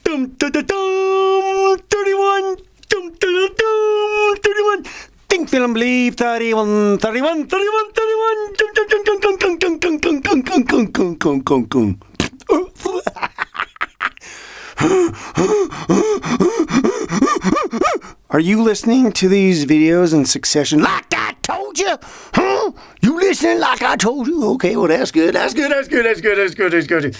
dum, dum, dum, dum, 31, dum, dum, dum, 31. Think, feel, and believe. 31, 31, 31, 31. Dum, dum, dum, dum, dum, dum, dum, dum, dum, dum, dum, dum, dum, dum, dum. Are you listening to these videos in succession like I told you? Huh? You listening like I told you? Okay, well, that's good. That's good. That's good. That's good. That's good. That's good.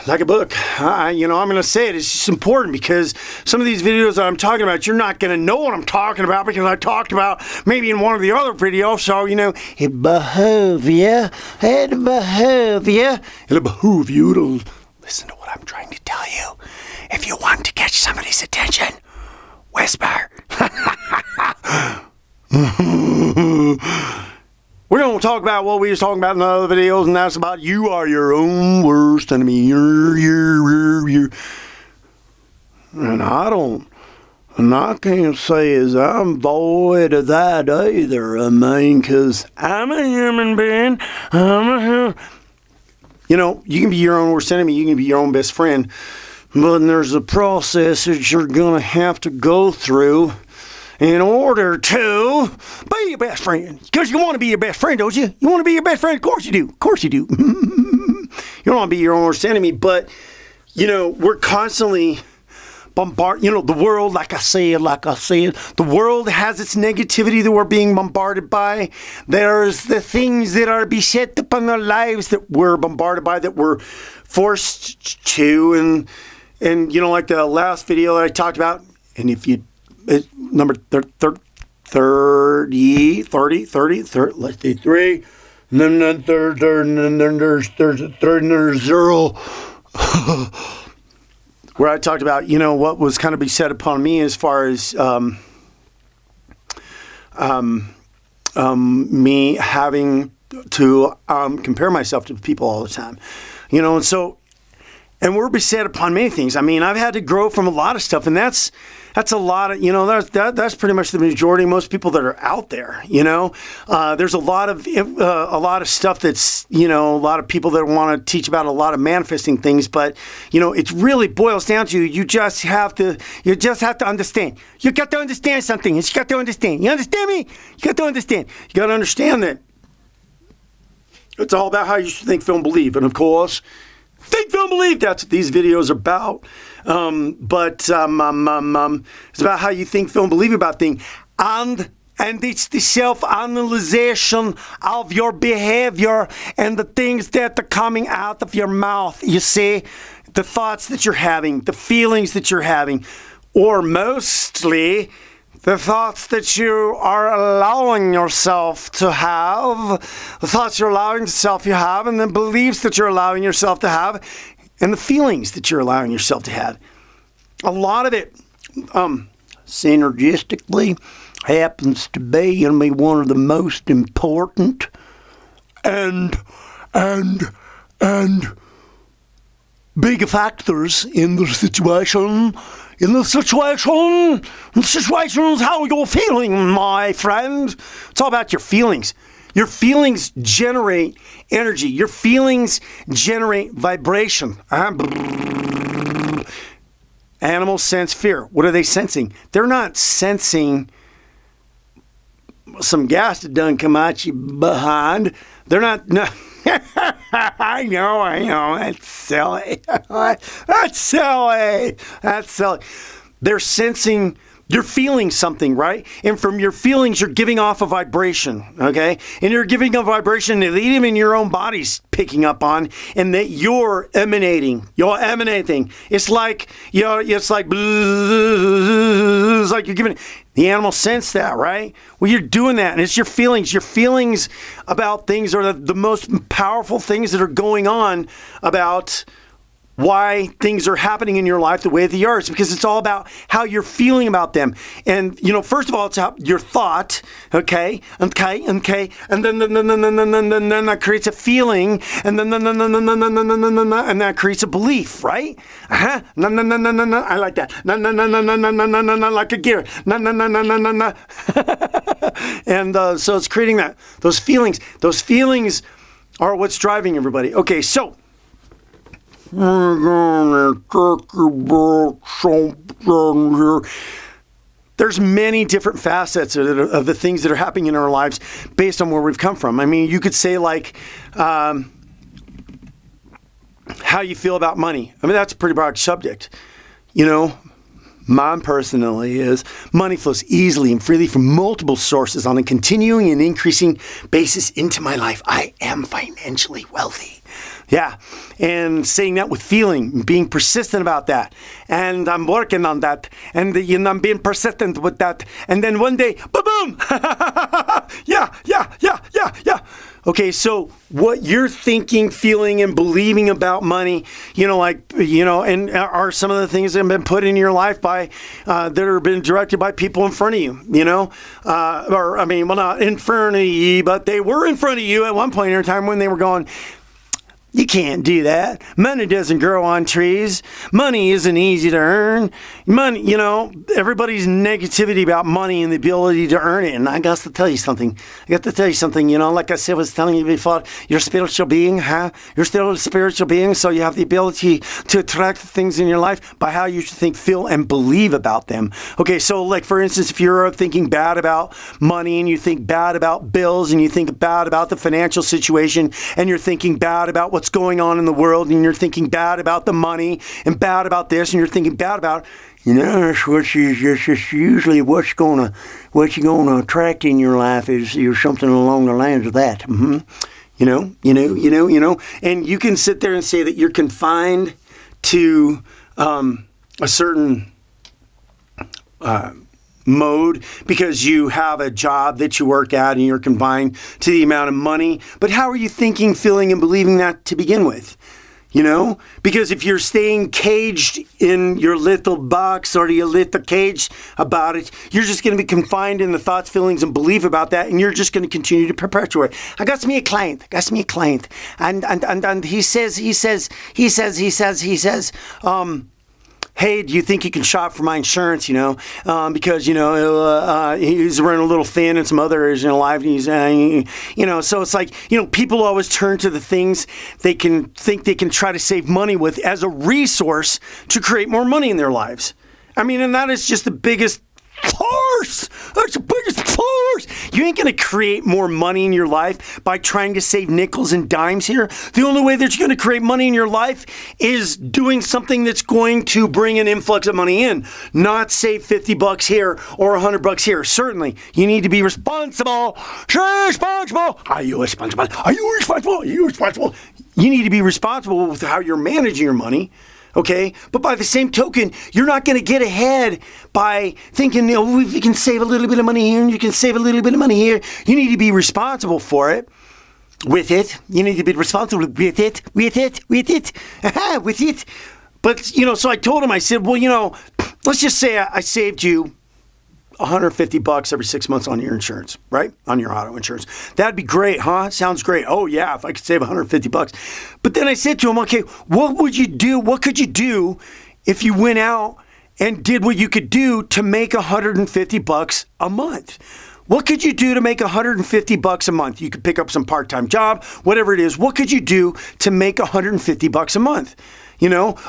Like a book. I'm going to say it. It's just important because some of these videos that I'm talking about, you're not going to know what I'm talking about because I talked about maybe in one of the other videos. So, it behooves you. It behooves you. It'll behoove you to listen to what I'm trying to tell you. If you want to catch somebody's attention, whisper. We're going to talk about what we was talking about in the other videos, and that's about you are your own worst enemy. You're. And I can't say as I'm void of that either. I mean, because I'm a human being. You can be your own worst enemy. You can be your own best friend. But there's a process that you're going to have to go through in order to be your best friend. Because you want to be your best friend, don't you? You want to be your best friend? Of course you do. Of course you do. You don't want to be your own worst enemy. But, we're constantly bombarded. The world, like I said, the world has its negativity that we're being bombarded by. There's the things that are beset upon our lives that we're bombarded by, that we're forced to. And like the last video that I talked about, and if you, number 30, let's see, 3, and then there's 0, where I talked about, what was kind of beset upon me as far as me having to compare myself to people all the time, and we're beset upon many things. I mean, I've had to grow from a lot of stuff, and that's a lot of, that's pretty much the majority of most people that are out there. There's a lot of stuff that's, a lot of people that want to teach about a lot of manifesting things, but it really boils down to you just have to understand. You got to understand something. You got to understand. You understand me? You got to understand. You got to understand that it's all about how you think, feel, and believe, and of course, think, feel, and believe. That's what these videos are about. But it's about how you think, feel, and believe about things. And it's the self-analyzation of your behavior and the things that are coming out of your mouth. You see, the thoughts that you're having, the feelings that you're having, or mostly the thoughts that you are allowing yourself to have, the thoughts you're allowing yourself to have, and the beliefs that you're allowing yourself to have, and the feelings that you're allowing yourself to have. A lot of it, synergistically, happens to be one of the most important and big factors in the situation. The situation's how you're feeling, my friend. It's all about your feelings. Your feelings generate energy. Your feelings generate vibration. Animals sense fear. What are they sensing? They're not sensing some gas that done come at you behind. They're not... No. I know. That's silly. That's silly. They're sensing, you're feeling something, right? And from your feelings, you're giving off a vibration, okay? And you're giving a vibration that even your own body's picking up on, and that you're emanating. It's like, it's like you're giving. The animals sense that, right? Well, you're doing that, and it's your feelings. Your feelings about things are the most powerful things that are going on about why things are happening in your life the way they are. It's because it's all about how you're feeling about them. And, first of all, it's your thought, okay, and then that creates a feeling, and then and that creates a belief, right? I like that. Like a gear. And so it's creating that. Those feelings are what's driving everybody. Okay, so gonna talk about something here. There's many different facets of the things that are happening in our lives based on where we've come from. I mean, you could say like how you feel about money. I mean, that's a pretty broad subject. You know, mine personally is money flows easily and freely from multiple sources on a continuing and increasing basis into my life. I am financially wealthy. Yeah, and saying that with feeling, being persistent about that, and I'm working on that, and I'm being persistent with that, and then one day, boom, yeah. Okay, so what you're thinking, feeling, and believing about money, and are some of the things that have been put in your life by that have been directed by people in front of you, not in front of you, but they were in front of you at one point in time when they were going, you can't do that. Money doesn't grow on trees. Money isn't easy to earn. Money, everybody's negativity about money and the ability to earn it. And I got to tell you something. Like I said, was telling you before, you're a spiritual being, huh? You're still a spiritual being, so you have the ability to attract things in your life by how you think, feel, and believe about them. Okay, so like for instance, if you're thinking bad about money and you think bad about bills and you think bad about the financial situation and you're thinking bad about what's going on in the world and you're thinking bad about the money and bad about this and you're thinking bad about, that's usually what you're gonna attract in your life is something along the lines of that. Mm-hmm. And you can sit there and say that you're confined to a certain mode because you have a job that you work at and you're confined to the amount of money. But how are you thinking, feeling, and believing that to begin with? Because if you're staying caged in your little box or your little cage about it, you're just going to be confined in the thoughts, feelings, and belief about that, and you're just going to continue to perpetuate. I got me a client, and he says, hey, do you think you can shop for my insurance, because, he's running a little thin in some other areas in life. And he's, so it's like, people always turn to the things they can think they can try to save money with as a resource to create more money in their lives. I mean, and that is just the biggest farce. That's the biggest farce. You ain't going to create more money in your life by trying to save nickels and dimes here. The only way that you're going to create money in your life is doing something that's going to bring an influx of money in, not save $50 here or $100 here. Certainly, you need to be responsible. Responsible. Are you responsible? Are you responsible? Are you responsible? You need to be responsible with how you're managing your money. Okay, but by the same token, you're not going to get ahead by thinking, if you can save a little bit of money here and you can save a little bit of money here. You need to be responsible for it. With it. You need to be responsible with it. With it. But, so I told him, I said, well, let's just say I saved you $150 every 6 months on your insurance, right? On your auto insurance. That'd be great, huh? Sounds great. Oh yeah, if I could save $150. But then I said to him, okay, what would you do? What could you do if you went out and did what you could do to make $150 a month? What could you do to make $150 a month? You could pick up some part-time job, whatever it is. What could you do to make $150 a month?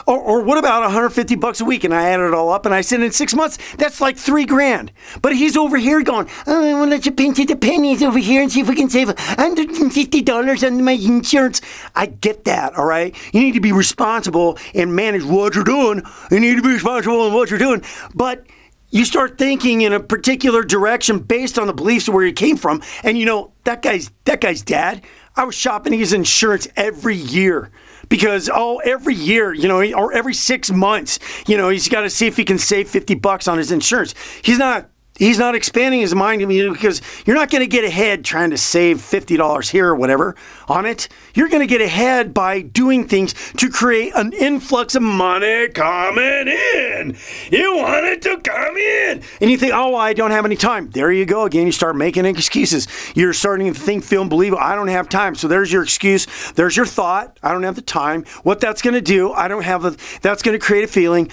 Or what about $150 a week? And I added it all up and I said in 6 months, that's like $3,000. But he's over here going, I want to let you pinch the pennies over here and see if we can save $150 on my insurance. I get that, all right? You need to be responsible and manage what you're doing. You need to be responsible in what you're doing. But you start thinking in a particular direction based on the beliefs of where you came from. And that guy's dad, I was shopping his insurance every year. Because, every year, or every 6 months, he's got to see if he can save $50 on his insurance. He's not expanding his mind because you're not going to get ahead trying to save $50 here or whatever on it. You're going to get ahead by doing things to create an influx of money coming in. You want it to come in. And you think, I don't have any time. There you go again. You start making excuses. You're starting to think, feel, and believe, I don't have time. So there's your excuse. There's your thought. I don't have the time. What that's going to do, that's going to create a feeling.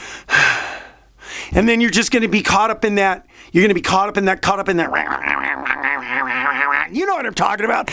And then you're just going to be caught up in that. You're going to be caught up in that. You know what I'm talking about.